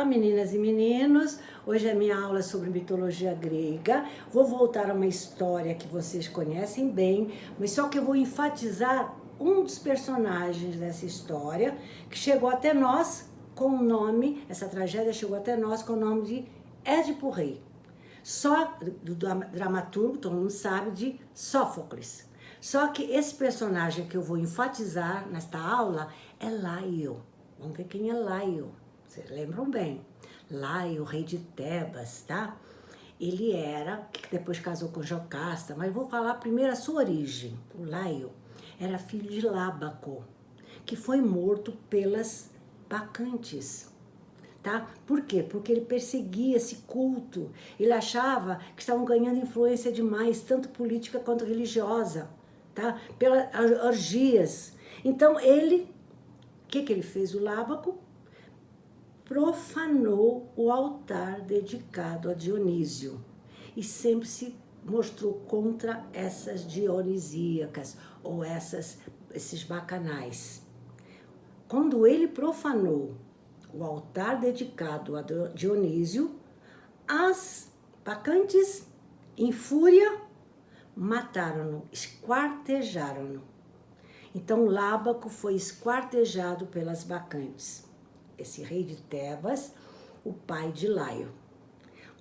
Olá, meninas e meninos. Hoje a minha aula é sobre mitologia grega. Vou voltar a uma história que vocês conhecem bem, mas só que eu vou enfatizar um dos personagens dessa história que chegou até nós com o nome, essa tragédia chegou até nós com o nome de Édipo Rei. Só do dramaturgo, todo mundo sabe, de Sófocles. Só que esse personagem que eu vou enfatizar nesta aula é Laio. Vamos ver quem é Laio. Vocês lembram bem? Laio, rei de Tebas, tá? Ele era, que depois casou com Jocasta, mas vou falar primeiro a sua origem. O Laio era filho de Lábaco, que foi morto pelas bacantes. Tá? Por quê? Porque ele perseguia esse culto. Ele achava que estavam ganhando influência demais, tanto política quanto religiosa, tá? Pelas orgias. Então o que ele fez? O Lábaco profanou o altar dedicado a Dionísio e sempre se mostrou contra essas dionisíacas ou esses bacanais. Quando ele profanou o altar dedicado a Dionísio, as bacantes, em fúria, mataram-no, esquartejaram-no. Então Lábaco foi esquartejado pelas bacantes. Esse rei de Tebas, o pai de Laio.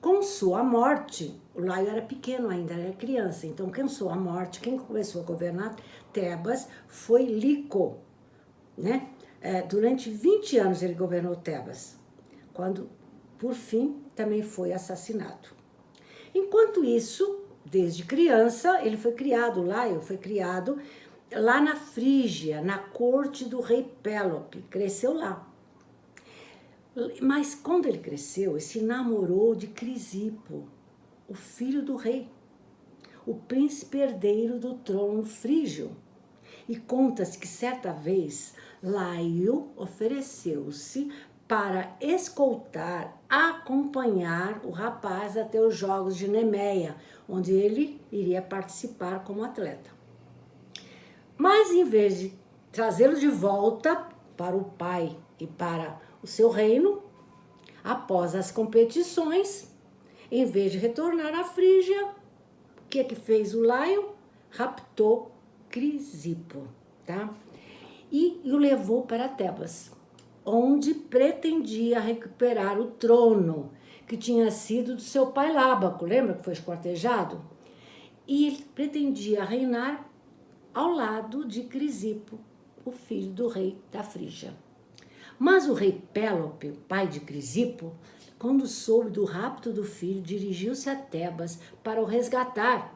Com sua morte, o Laio era pequeno ainda, era criança, então com sua morte, quem começou a governar Tebas foi Lico, né? Durante 20 anos ele governou Tebas, quando, por fim, também foi assassinado. Enquanto isso, desde criança, ele foi criado, Laio foi criado lá na Frígia, na corte do rei Pélope, cresceu lá. Mas quando ele cresceu, ele se namorou de Crisipo, o filho do rei, o príncipe herdeiro do trono frígio. E conta-se que certa vez Laio ofereceu-se para escoltar, acompanhar o rapaz até os Jogos de Nemeia, onde ele iria participar como atleta. Mas em vez de trazê-lo de volta para o pai e para o seu reino, após as competições, em vez de retornar à Frígia, o que fez o Laio? Raptou Crisipo, tá? E o levou para Tebas, onde pretendia recuperar o trono que tinha sido do seu pai Lábaco, lembra que foi esquartejado? E ele pretendia reinar ao lado de Crisipo, o filho do rei da Frígia. Mas o rei Pélope, pai de Crisipo, quando soube do rapto do filho, dirigiu-se a Tebas para o resgatar.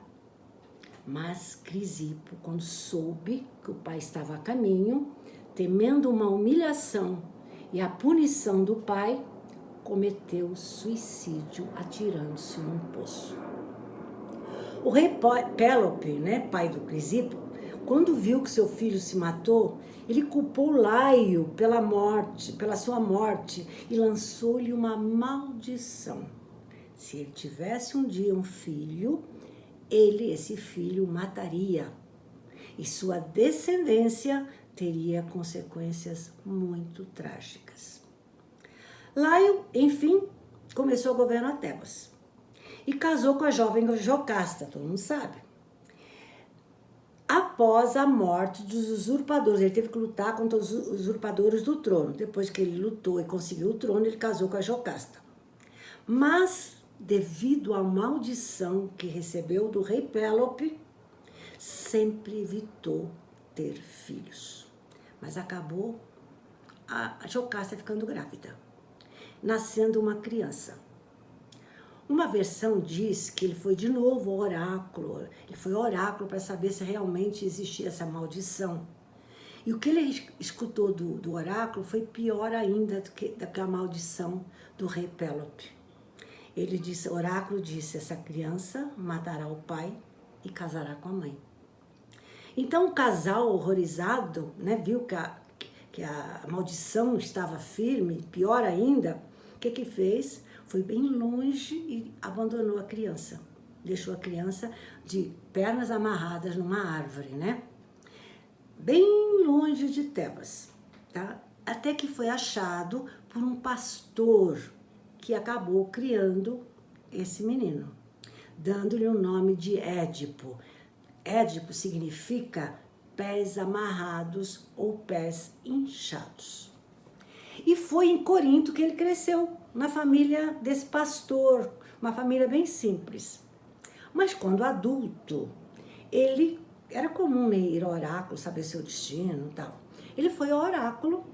Mas Crisipo, quando soube que o pai estava a caminho, temendo uma humilhação e a punição do pai, cometeu suicídio atirando-se num poço. O rei Pélope, né, pai do Crisipo, quando viu que seu filho se matou, ele culpou Laio pela sua morte e lançou-lhe uma maldição. Se ele tivesse um dia um filho, esse filho, mataria. E sua descendência teria consequências muito trágicas. Laio, enfim, começou a governar Tebas. E casou com a jovem Jocasta, todo mundo sabe. Após a morte dos usurpadores, ele teve que lutar contra os usurpadores do trono. Depois que ele lutou e conseguiu o trono, ele casou com a Jocasta. Mas, devido à maldição que recebeu do rei Pélope, sempre evitou ter filhos. Mas acabou a Jocasta ficando grávida, nascendo uma criança. Uma versão diz que ele foi de novo ao oráculo, ele foi ao oráculo para saber se realmente existia essa maldição. E o que ele escutou do oráculo foi pior ainda do que a maldição do rei Pélope. O oráculo disse, essa criança matará o pai e casará com a mãe. Então o casal horrorizado, né, viu que a maldição estava firme, pior ainda, o que fez? Foi bem longe e abandonou a criança. Deixou a criança de pernas amarradas numa árvore, né? Bem longe de Tebas, tá? Até que foi achado por um pastor que acabou criando esse menino, dando-lhe o nome de Édipo. Édipo significa pés amarrados ou pés inchados. E foi em Corinto que ele cresceu, na família desse pastor, uma família bem simples. Mas quando adulto, ele era comum, né, ir ao oráculo, saber seu destino e tal. Ele foi ao oráculo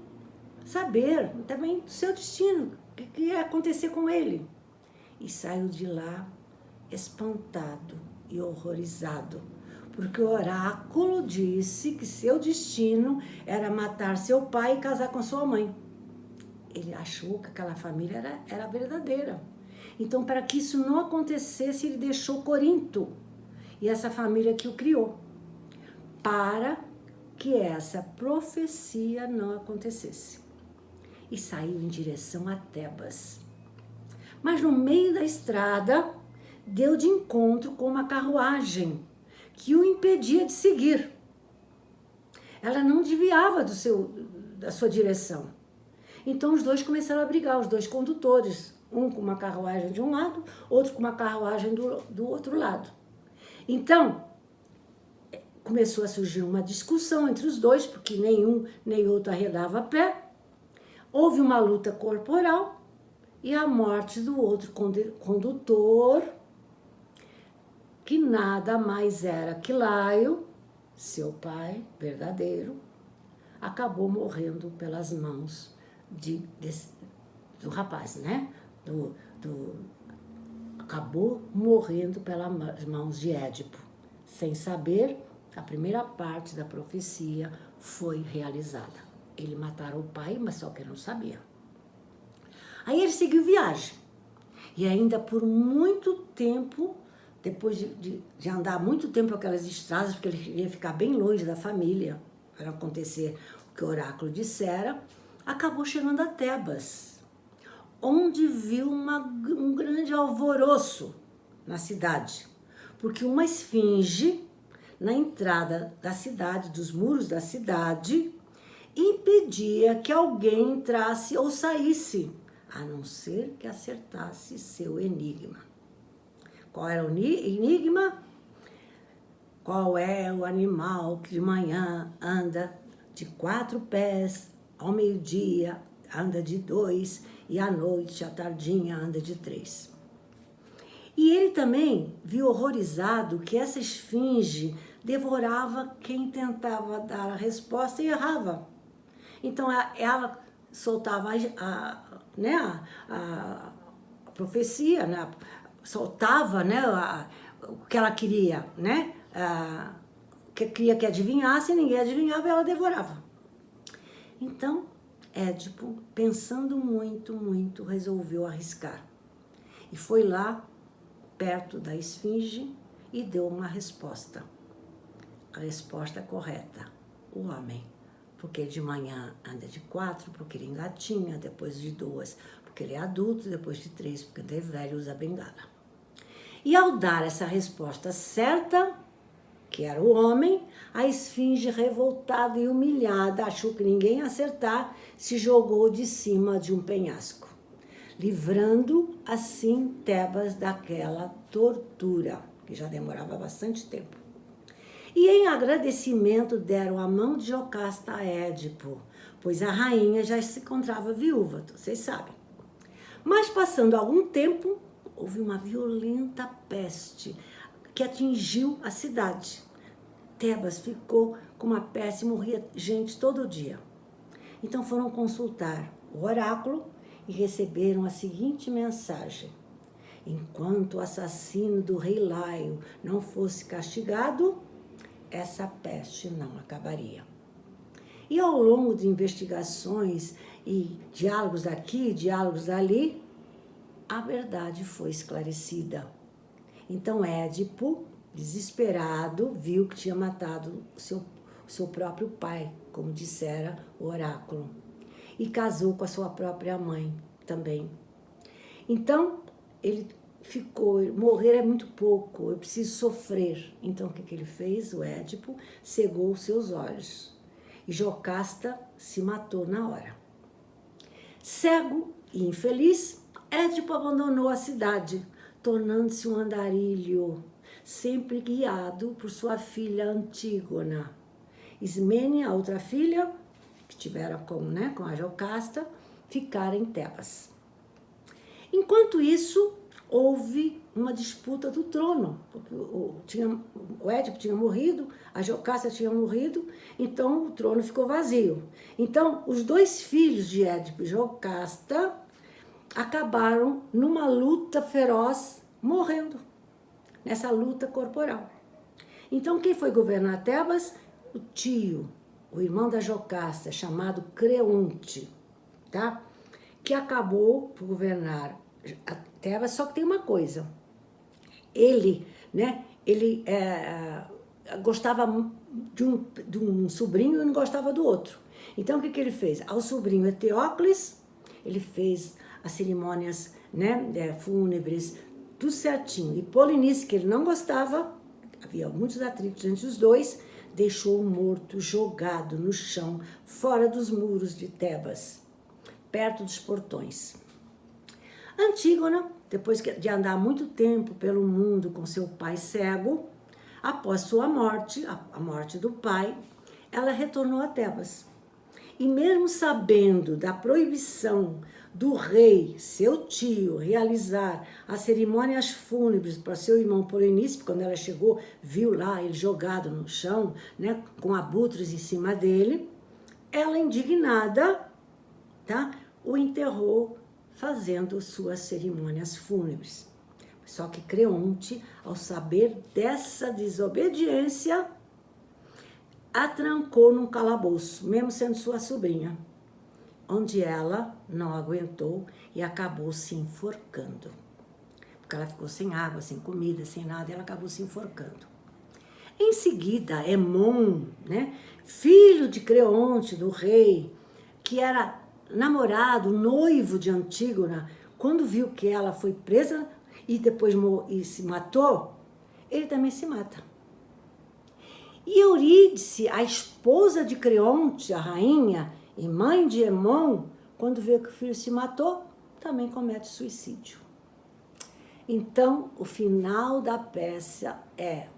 saber também do seu destino, o que ia acontecer com ele. E saiu de lá espantado e horrorizado, porque o oráculo disse que seu destino era matar seu pai e casar com sua mãe. Ele achou que aquela família era verdadeira. Então, para que isso não acontecesse, ele deixou Corinto e essa família que o criou, para que essa profecia não acontecesse. E saiu em direção a Tebas. Mas no meio da estrada, deu de encontro com uma carruagem que o impedia de seguir. Ela não desviava da sua direção. Então os dois começaram a brigar, os dois condutores, um com uma carruagem de um lado, outro com uma carruagem do outro lado. Então, começou a surgir uma discussão entre os dois, porque nenhum nem outro arredava pé. Houve uma luta corporal e a morte do outro condutor, que nada mais era que Laio, seu pai verdadeiro, acabou morrendo pelas mãos do rapaz, né? Acabou morrendo pelas mãos de Édipo. Sem saber, a primeira parte da profecia foi realizada. Ele mataram o pai, mas só que ele não sabia. Aí ele seguiu viagem. E ainda por muito tempo, depois de andar muito tempo aquelas estradas, porque ele queria ficar bem longe da família, para acontecer o que o oráculo dissera, acabou chegando a Tebas, onde viu um grande alvoroço na cidade, porque uma esfinge na entrada da cidade, dos muros da cidade, impedia que alguém entrasse ou saísse, a não ser que acertasse seu enigma. Qual era o enigma? Qual é o animal que de manhã anda de 4 pés, ao meio-dia anda de 2 e à noite, à tardinha, anda de 3. E ele também viu horrorizado que essa esfinge devorava quem tentava dar a resposta e errava. Então ela soltava a profecia, né? Soltava, né, o que ela queria, né? Que queria que adivinhasse, ninguém adivinhava e ela devorava. Então, Édipo, pensando muito, muito, resolveu arriscar. E foi lá, perto da esfinge, e deu uma resposta. A resposta correta, o homem. Porque de manhã anda de 4, porque ele engatinha, depois de 2, porque ele é adulto, depois de 3, porque ele é velho e usa bengala. E ao dar essa resposta certa, que era o homem, a esfinge, revoltada e humilhada, achou que ninguém ia acertar, se jogou de cima de um penhasco, livrando assim Tebas daquela tortura, que já demorava bastante tempo. E em agradecimento deram a mão de Jocasta a Édipo, pois a rainha já se encontrava viúva, vocês sabem. Mas passando algum tempo, houve uma violenta peste que atingiu a cidade. Tebas ficou com uma peste e morria gente todo dia. Então foram consultar o oráculo e receberam a seguinte mensagem: enquanto o assassino do rei Laio não fosse castigado, essa peste não acabaria. E ao longo de investigações e diálogos daqui, diálogos dali, a verdade foi esclarecida. Então Édipo, desesperado, viu que tinha matado o seu próprio pai, como dissera o oráculo, e casou com a sua própria mãe também. Então, ele ficou, morrer é muito pouco, eu preciso sofrer. Então, o que ele fez? O Édipo cegou os seus olhos, e Jocasta se matou na hora. Cego e infeliz, Édipo abandonou a cidade, tornando-se um andarilho, sempre guiado por sua filha Antígona. Ismênia, a outra filha, que tivera com a Jocasta, ficara em Tebas. Enquanto isso, houve uma disputa do trono, porque o Édipo tinha morrido, a Jocasta tinha morrido, então o trono ficou vazio. Então, os dois filhos de Édipo e Jocasta acabaram numa luta feroz, morrendo, nessa luta corporal. Então, quem foi governar Tebas? O tio, o irmão da Jocasta, chamado Creonte, tá? Que acabou por governar a Tebas, só que tem uma coisa. Ele gostava de um sobrinho e não gostava do outro. Então, o que ele fez? Ao sobrinho Eteócles, ele fez as cerimônias fúnebres, tudo certinho. E Polinice, que ele não gostava, havia muitos atritos entre os dois, deixou o morto jogado no chão, fora dos muros de Tebas, perto dos portões. Antígona, depois de andar muito tempo pelo mundo com seu pai cego, após sua morte, a morte do pai, ela retornou a Tebas. E mesmo sabendo da proibição do rei, seu tio, realizar as cerimônias fúnebres para seu irmão Polinice, quando ela chegou, viu lá ele jogado no chão, com abutres em cima dele, ela, indignada, o enterrou fazendo suas cerimônias fúnebres. Só que Creonte, ao saber dessa desobediência, a trancou num calabouço, mesmo sendo sua sobrinha, onde ela não aguentou e acabou se enforcando. Porque ela ficou sem água, sem comida, sem nada, e ela acabou se enforcando. Em seguida, Hemon, filho de Creonte, do rei, que era namorado, noivo de Antígona, quando viu que ela foi presa e depois se matou, ele também se mata. E Eurídice, a esposa de Creonte, a rainha e mãe de Hemon, quando vê que o filho se matou, também comete suicídio. Então, o final da peça é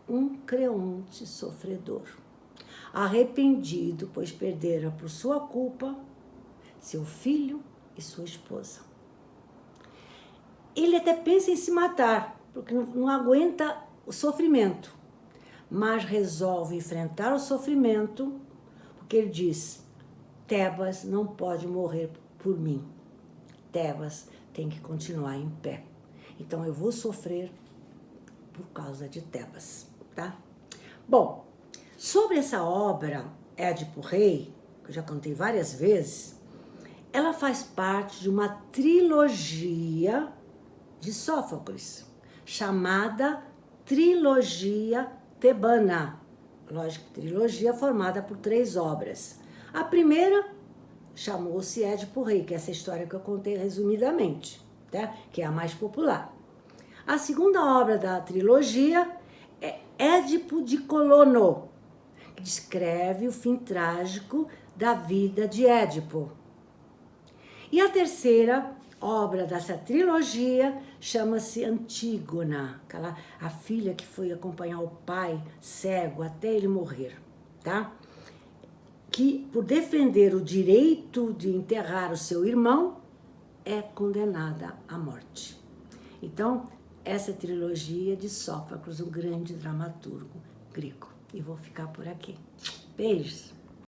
um Creonte sofredor, arrependido, pois perdera por sua culpa seu filho e sua esposa. Ele até pensa em se matar, porque não aguenta o sofrimento, mas resolve enfrentar o sofrimento, porque ele diz: Tebas não pode morrer por mim. Tebas tem que continuar em pé. Então eu vou sofrer por causa de Tebas, tá? Bom, sobre essa obra, Édipo Rei, que eu já contei várias vezes, ela faz parte de uma trilogia de Sófocles, chamada Trilogia Tebana. Lógico, trilogia formada por 3 obras. A primeira chamou-se Édipo Rei, que é essa história que eu contei resumidamente, tá? Que é a mais popular. A segunda obra da trilogia é Édipo de Colono, que descreve o fim trágico da vida de Édipo. E a terceira obra dessa trilogia chama-se Antígona, a filha que foi acompanhar o pai cego até ele morrer, tá? Que, por defender o direito de enterrar o seu irmão, é condenada à morte. Então, essa trilogia de Sófocles, um grande dramaturgo grego. E vou ficar por aqui. Beijos!